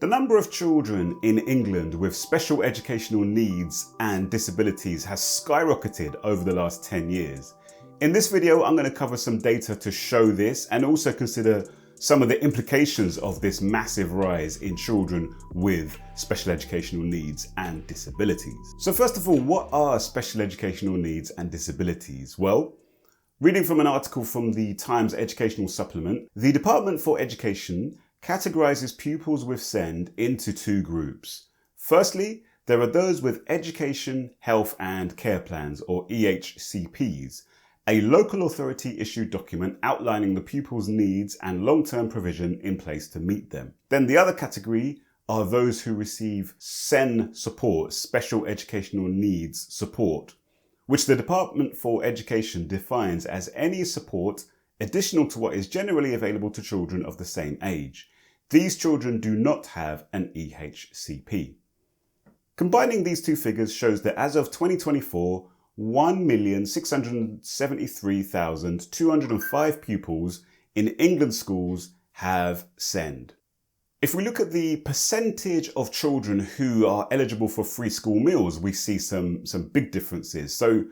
The number of children in England with special educational needs and disabilities has skyrocketed over the last 10 years. In this video, I'm going to cover some data to show this and also consider some of the implications of this massive rise in children with special educational needs and disabilities. So first of all, what are special educational needs and disabilities? Well, reading from an article from the Times Educational Supplement, the Department for Education categorises pupils with SEND into two groups. Firstly, there are those with Education, Health and Care Plans, or EHCPs, a local authority issued document outlining the pupil's needs and long-term provision in place to meet them. Then the other category are those who receive SEN support, Special Educational Needs Support, which the Department for Education defines as any support additional to what is generally available to children of the same age. These children do not have an EHCP. Combining these two figures shows that as of 2024, 1,673,205 pupils in England schools have SEND. If we look at the percentage of children who are eligible for free school meals, we see some big differences. So,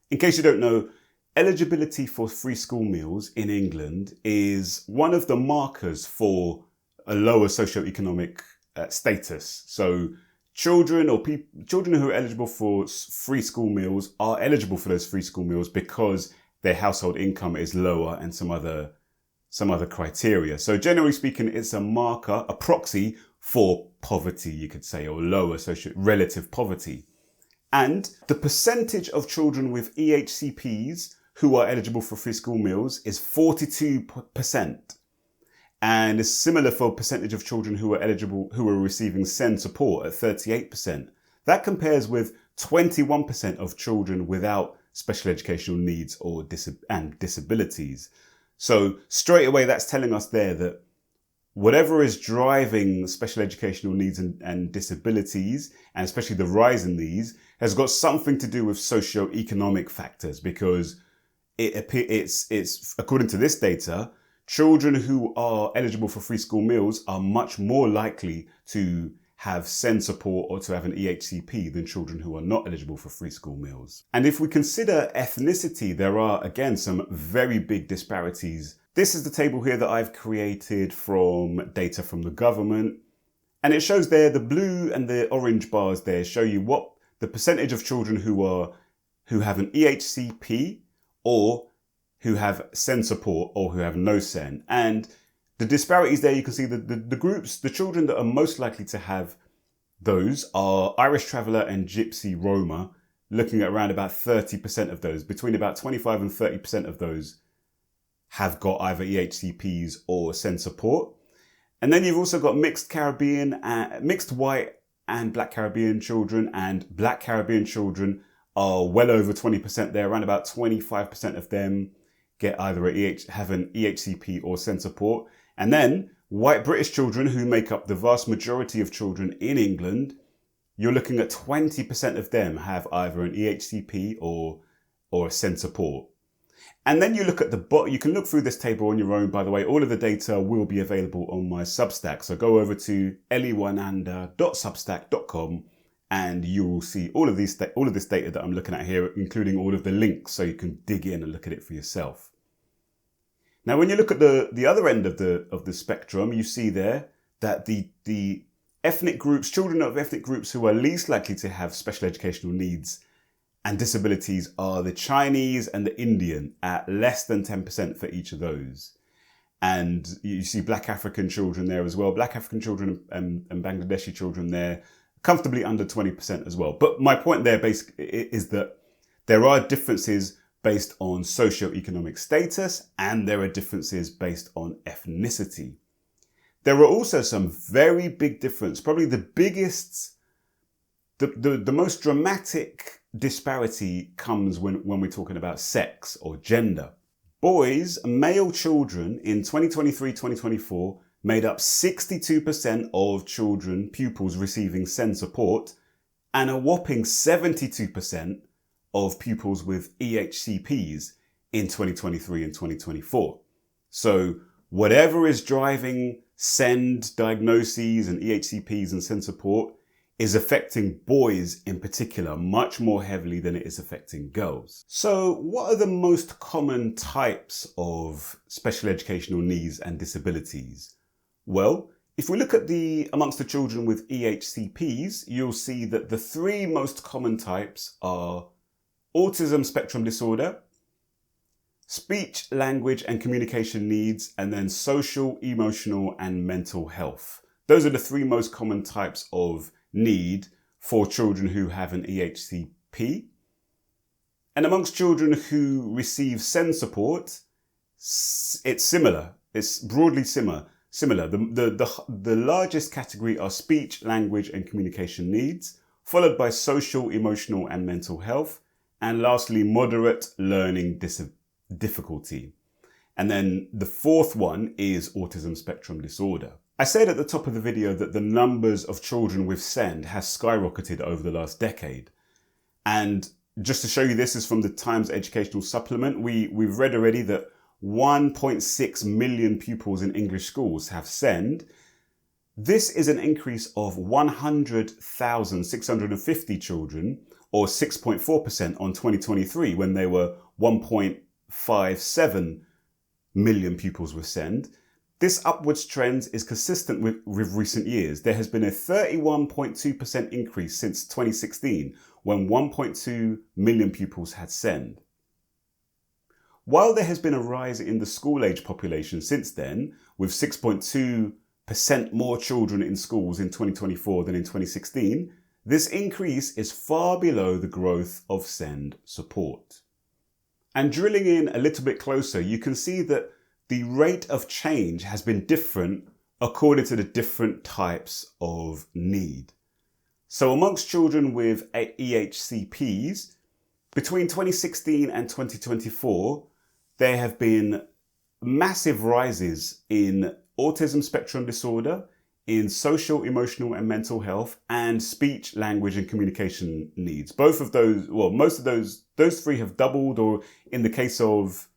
in case you don't know, eligibility for free school meals in England is one of the markers for a lower socioeconomic status. So, children who are eligible for free school meals are eligible for those free school meals because their household income is lower and some other criteria. So generally speaking, it's a marker, a proxy for poverty, you could say, or lower relative poverty. And the percentage of children with EHCPs who are eligible for free school meals is 42%. And it's similar for percentage of children who are receiving SEND support at 38%. That compares with 21% of children without special educational needs or disabilities. So straight away, that's telling us there that whatever is driving special educational needs and disabilities, and especially the rise in these, has got something to do with socioeconomic factors, because it's according to this data, children who are eligible for free school meals are much more likely to have SEND support or to have an EHCP than children who are not eligible for free school meals. And if we consider ethnicity, there are again some very big disparities. This is the table here that I've created from data from the government. And it shows there the blue and the orange bars there show you what the percentage of children who have an EHCP or who have SEND support or who have no SEND. And the disparities there, you can see the children that are most likely to have those are Irish Traveller and Gypsy Roma, looking at around about 30% of those. Between about 25 and 30% of those have got either EHCPs or SEND support. And then you've also got mixed white and black Caribbean children, and black Caribbean children are well over 20% there, around about 25% of them get either have an EHCP or SEND support. And then white British children, who make up the vast majority of children in England, you're looking at 20% of them have either an EHCP or a SEND support. And then you look at the bottom, you can look through this table on your own, by the way. All of the data will be available on my Substack. So go over to eliwananda.substack.com and you will see all of this data that I'm looking at here, including all of the links, so you can dig in and look at it for yourself. Now, when you look at the other end of the spectrum, you see there that the ethnic groups, children of ethnic groups who are least likely to have special educational needs and disabilities are the Chinese and the Indian, at less than 10% for each of those. And you see black African children there as well. Black African children and Bangladeshi children there, comfortably under 20% as well. But my point there basically is that there are differences based on socioeconomic status, and there are differences based on ethnicity. There are also some very big differences. Probably the biggest, the most dramatic disparity comes when we're talking about sex or gender. Boys, male children in 2023-2024 made up 62% of pupils receiving SEND support, and a whopping 72% of pupils with EHCPs in 2023 and 2024. So whatever is driving SEND diagnoses and EHCPs and SEND support is affecting boys in particular much more heavily than it is affecting girls. So what are the most common types of special educational needs and disabilities? Well, if we look at amongst the children with EHCPs, you'll see that the three most common types are autism spectrum disorder, speech, language and communication needs, and then social, emotional and mental health. Those are the three most common types of need for children who have an EHCP. And amongst children who receive SEND support, it's similar. It's broadly similar. The largest category are speech, language and communication needs, followed by social, emotional and mental health, and lastly, moderate learning difficulty. And then the fourth one is autism spectrum disorder. I said at the top of the video that the numbers of children with SEND has skyrocketed over the last decade. And just to show you, this is from the Times Educational Supplement. We've read already that 1.6 million pupils in English schools have SEND. This is an increase of 100,650 children, or 6.4% on 2023, when there were 1.57 million pupils with SEND. This upwards trend is consistent with recent years. There has been a 31.2% increase since 2016, when 1.2 million pupils had SEND. While there has been a rise in the school-age population since then, with 6.2% more children in schools in 2024 than in 2016, this increase is far below the growth of SEND support. And drilling in a little bit closer, you can see that the rate of change has been different according to the different types of need. So amongst children with EHCPs, between 2016 and 2024, there have been massive rises in autism spectrum disorder, in social, emotional and mental health, and speech, language and communication needs. Both of those, well, most of those three have doubled, or in the case of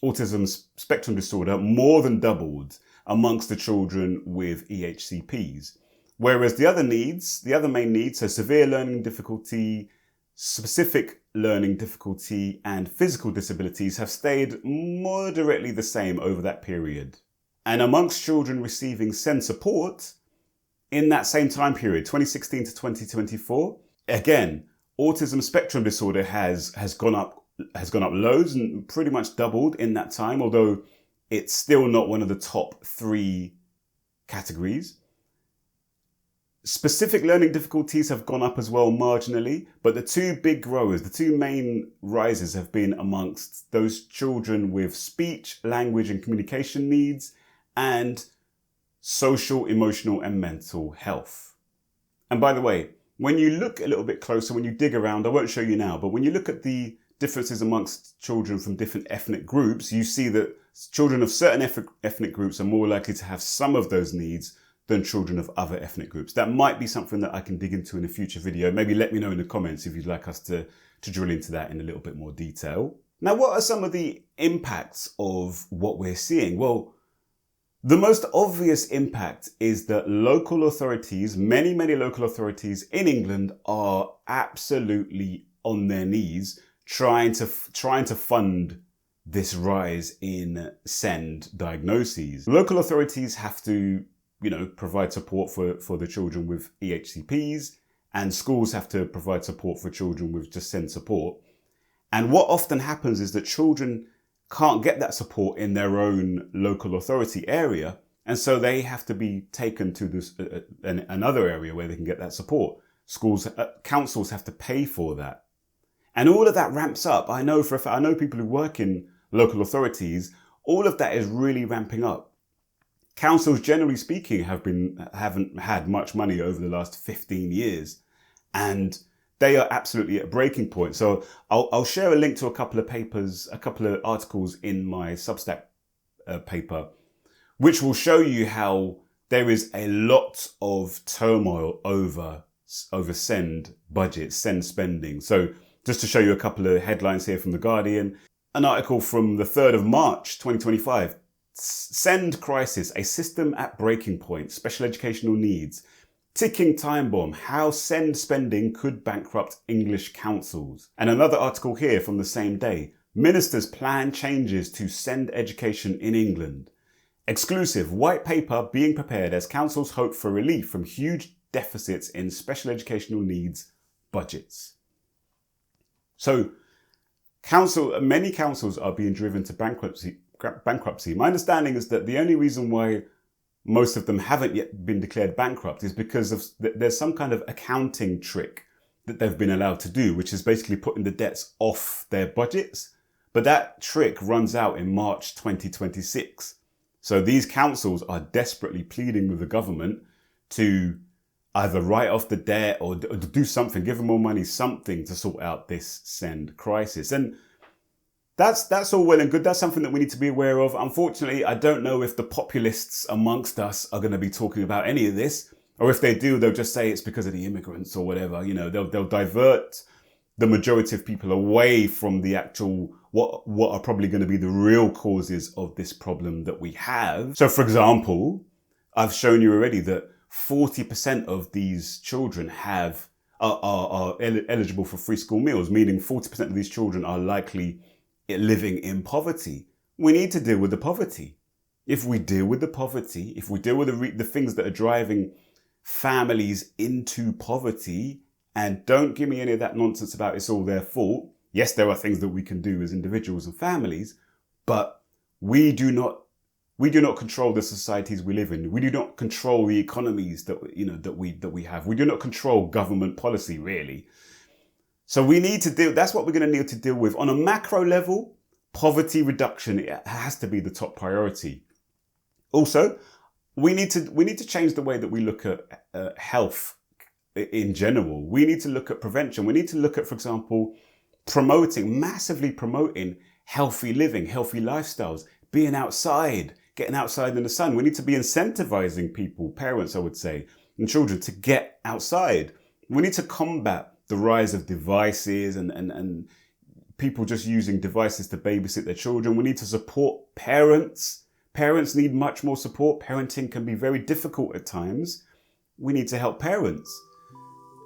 autism spectrum disorder, more than doubled amongst the children with EHCPs. Whereas the other main needs, so severe learning difficulty, specific learning difficulty and physical disabilities, have stayed moderately the same over that period. And amongst children receiving SEND support in that same time period, 2016 to 2024, again, autism spectrum disorder has gone up loads and pretty much doubled in that time, although it's still not one of the top three categories. Specific learning difficulties have gone up as well marginally, but the two big growers, the two main rises have been amongst those children with speech, language and communication needs, and social, emotional and mental health. And by the way, when you look a little bit closer, when you dig around, I won't show you now, but when you look at the differences amongst children from different ethnic groups, you see that children of certain ethnic groups are more likely to have some of those needs than children of other ethnic groups. That might be something that I can dig into in a future video. Maybe let me know in the comments if you'd like us to drill into that in a little bit more detail. Now, what are some of the impacts of what we're seeing? Well, the most obvious impact is that local authorities, many local authorities in England, are absolutely on their knees trying to fund this rise in SEND diagnoses. Local authorities have to, provide support for the children with EHCPs, and schools have to provide support for children with just SEND support. And what often happens is that children can't get that support in their own local authority area, and so they have to be taken to this another area where they can get that support. Councils have to pay for that. And all of that ramps up. I know people who work in local authorities, all of that is really ramping up. Councils, generally speaking, haven't had much money over the last 15 years, and they are absolutely at breaking point. So I'll share a link to a couple of articles in my Substack paper, which will show you how there is a lot of turmoil over SEND budgets, SEND spending. So just to show you a couple of headlines here from The Guardian, an article from the 3rd of March 2025 Send crisis, a system at breaking point, special educational needs. Ticking time bomb, how send spending could bankrupt English councils. And another article here from the same day. Ministers plan changes to send education in England. Exclusive, white paper being prepared as councils hope for relief from huge deficits in special educational needs budgets. So, many councils are being driven to bankruptcy. My understanding is that the only reason why most of them haven't yet been declared bankrupt is because there's some kind of accounting trick that they've been allowed to do, which is basically putting the debts off their budgets. But that trick runs out in March 2026. So these councils are desperately pleading with the government to either write off the debt or do something, give them more money, something to sort out this send crisis. And that's all well and good. That's something that we need to be aware of. Unfortunately, I don't know if the populists amongst us are going to be talking about any of this, or if they do, they'll just say it's because of the immigrants or whatever. You know, they'll divert the majority of people away from the actual what are probably going to be the real causes of this problem that we have. So, for example, I've shown you already that 40% of these children are eligible for free school meals, meaning 40% of these children are likely living in poverty. We need to deal with the poverty. If we deal with the poverty, if we deal with the things that are driving families into poverty, and don't give me any of that nonsense about it's all their fault. Yes, there are things that we can do as individuals and families, but we do not control the societies we live in. We do not control the economies that we have. We do not control government policy, really. So we need to deal. That's what we're going to need to deal with on a macro level. Poverty reduction, it has to be the top priority. Also, we need to change the way that we look at health in general. We need to look at prevention. We need to look at, for example, massively promoting healthy living, healthy lifestyles, being outside, getting outside in the sun. We need to be incentivizing people, parents, I would say, and children to get outside. We need to combat the rise of devices and people just using devices to babysit their children. We need to support parents. Parents need much more support. Parenting can be very difficult at times. We need to help parents.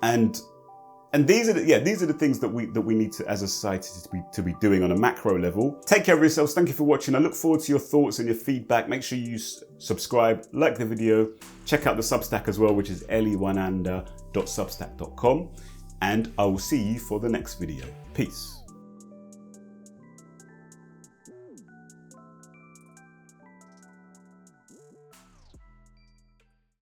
And these are the things that we need to, as a society, to be doing on a macro level. Take care of yourselves. Thank you for watching. I look forward to your thoughts and your feedback. Make sure you subscribe, like the video, check out the Substack as well, which is eliwananda.substack.com. And I will see you for the next video. Peace.